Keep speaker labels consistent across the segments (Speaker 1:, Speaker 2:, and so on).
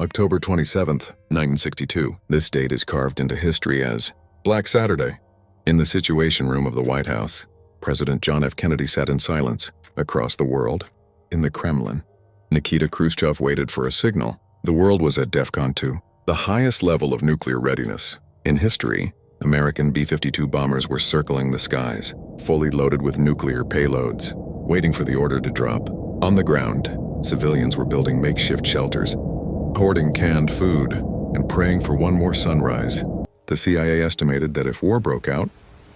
Speaker 1: October 27th, 1962. This date is carved into history as Black Saturday. In the Situation Room of the White House, President John F. Kennedy sat in silence. Across the world, in the Kremlin, Nikita Khrushchev waited for a signal. The world was at DEFCON 2, the highest level of nuclear readiness. In history, American B-52 bombers were circling the skies, fully loaded with nuclear payloads, waiting for the order to drop. On the ground, civilians were building makeshift shelters, hoarding canned food, and praying for one more sunrise. The CIA estimated that if war broke out,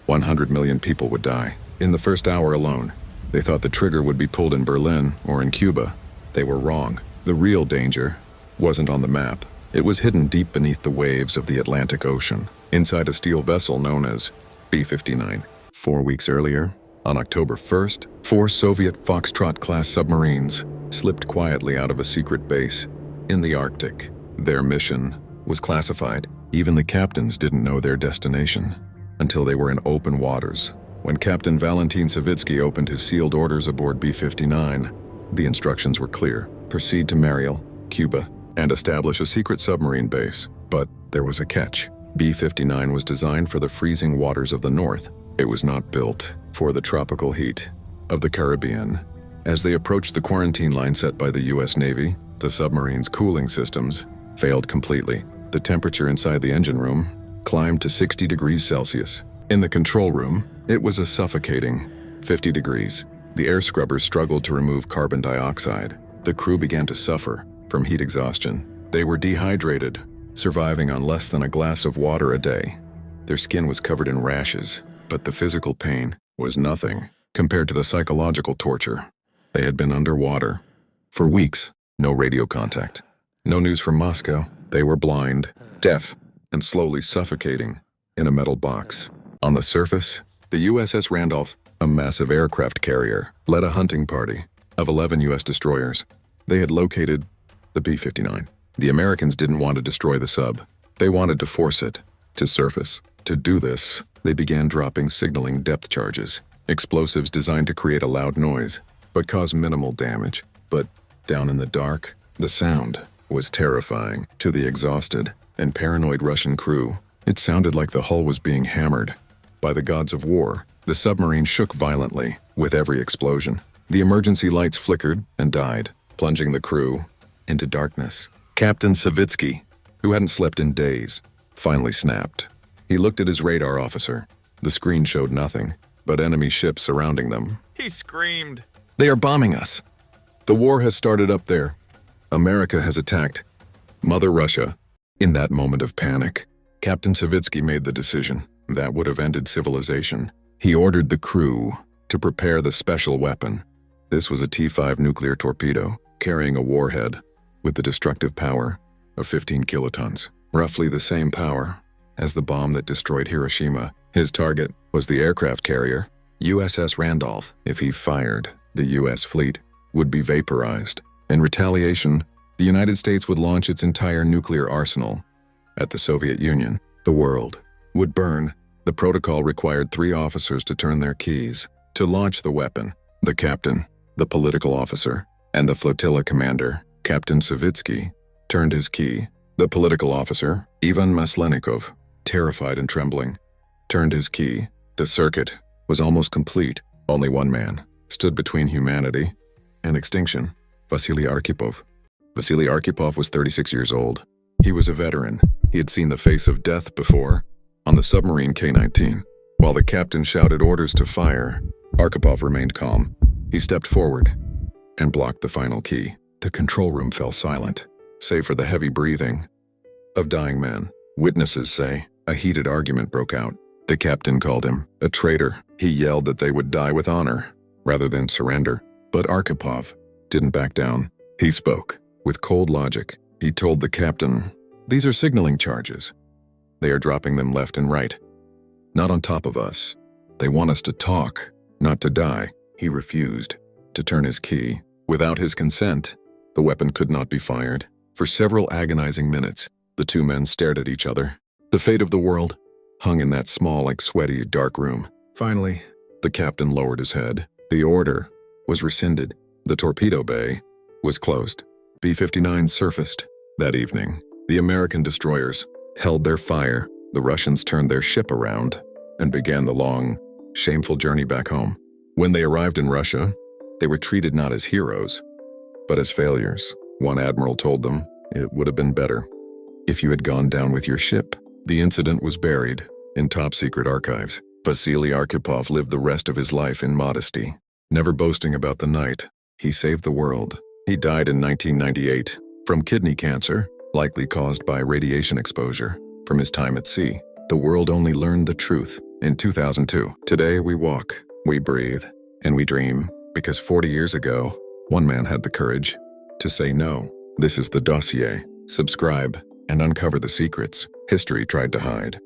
Speaker 1: 100 million people would die. In the first hour alone, they thought the trigger would be pulled in Berlin or in Cuba. They were wrong. The real danger wasn't on the map. It was hidden deep beneath the waves of the Atlantic Ocean, inside a steel vessel known as B-59. 4 weeks earlier, on October 1st, 4 Soviet Foxtrot-class submarines slipped quietly out of a secret base in the Arctic. Their mission was classified. Even the captains didn't know their destination until they were in open waters. When Captain Valentin Savitsky opened his sealed orders aboard B-59, the instructions were clear. Proceed to Mariel, Cuba, and establish a secret submarine base. But there was a catch. B-59 was designed for the freezing waters of the North. It was not built for the tropical heat of the Caribbean. As they approached the quarantine line set by the U.S. Navy, the submarine's cooling systems failed completely. The temperature inside the engine room climbed to 60 degrees Celsius. In the control room, it was a suffocating 50 degrees. The air scrubbers struggled to remove carbon dioxide. The crew began to suffer from heat exhaustion. They were dehydrated, surviving on less than a glass of water a day. Their skin was covered in rashes, but the physical pain was nothing compared to the psychological torture. They had been underwater for weeks. No radio contact. No news from Moscow. They were blind, deaf, and slowly suffocating in a metal box. On the surface, the USS Randolph, a massive aircraft carrier, led a hunting party of 11 U.S. destroyers. They had located the B-59. The Americans didn't want to destroy the sub. They wanted to force it to surface. To do this, they began dropping signaling depth charges, explosives designed to create a loud noise, but cause minimal damage. But down in the dark, the sound was terrifying to the exhausted and paranoid Russian crew. It sounded like the hull was being hammered by the gods of war. The submarine shook violently with every explosion. The emergency lights flickered and died, plunging the crew into darkness. Captain Savitsky, who hadn't slept in days, finally snapped. He looked at his radar officer. The screen showed nothing but enemy ships surrounding them.
Speaker 2: He screamed,
Speaker 1: "They are bombing us! The war has started up there. America has attacked Mother Russia." In that moment of panic, Captain Savitsky made the decision that would have ended civilization. He ordered the crew to prepare the special weapon. This was a T-5 nuclear torpedo carrying a warhead with the destructive power of 15 kilotons, roughly the same power as the bomb that destroyed Hiroshima. His target was the aircraft carrier, USS Randolph. If he fired, the U.S. fleet would be vaporized. In retaliation, the United States would launch its entire nuclear arsenal at the Soviet Union. The world would burn. The protocol required 3 officers to turn their keys to launch the weapon: the captain, the political officer, and the flotilla commander. Captain Savitsky turned his key. The political officer, Ivan Maslenikov, terrified and trembling, turned his key. The circuit was almost complete. Only one man stood between humanity and extinction: Vasili Arkhipov. Vasili Arkhipov was 36 years old. He was a veteran. He had seen the face of death before on the submarine K-19. While the captain shouted orders to fire, Arkhipov remained calm. He stepped forward and blocked the final key. The control room fell silent, save for the heavy breathing of dying men. Witnesses say a heated argument broke out. The captain called him a traitor. He yelled that they would die with honor rather than surrender. But Arkhipov didn't back down. He spoke with cold logic. He told the captain, "These are signaling charges. They are dropping them left and right. Not on top of us. They want us to talk, not to die." He refused to turn his key. Without his consent, the weapon could not be fired. For several agonizing minutes, the 2 men stared at each other. The fate of the world hung in that small, sweaty, dark room. Finally, the captain lowered his head. The order was rescinded. The torpedo bay was closed. B-59 surfaced That evening, the American destroyers held their fire, the Russians turned their ship around, and began the long, shameful journey back home. When they arrived in Russia, they were treated not as heroes, but as failures. One admiral told them, "It would have been better if you had gone down with your ship." The incident was buried in top-secret archives. Vasili Arkhipov lived the rest of his life in modesty, never boasting about the night he saved the world. He died in 1998 from kidney cancer, likely caused by radiation exposure from his time at sea. The world only learned the truth in 2002. Today we walk, we breathe, and we dream because 40 years ago, one man had the courage to say no. This is the Dossier. Subscribe and uncover the secrets history tried to hide.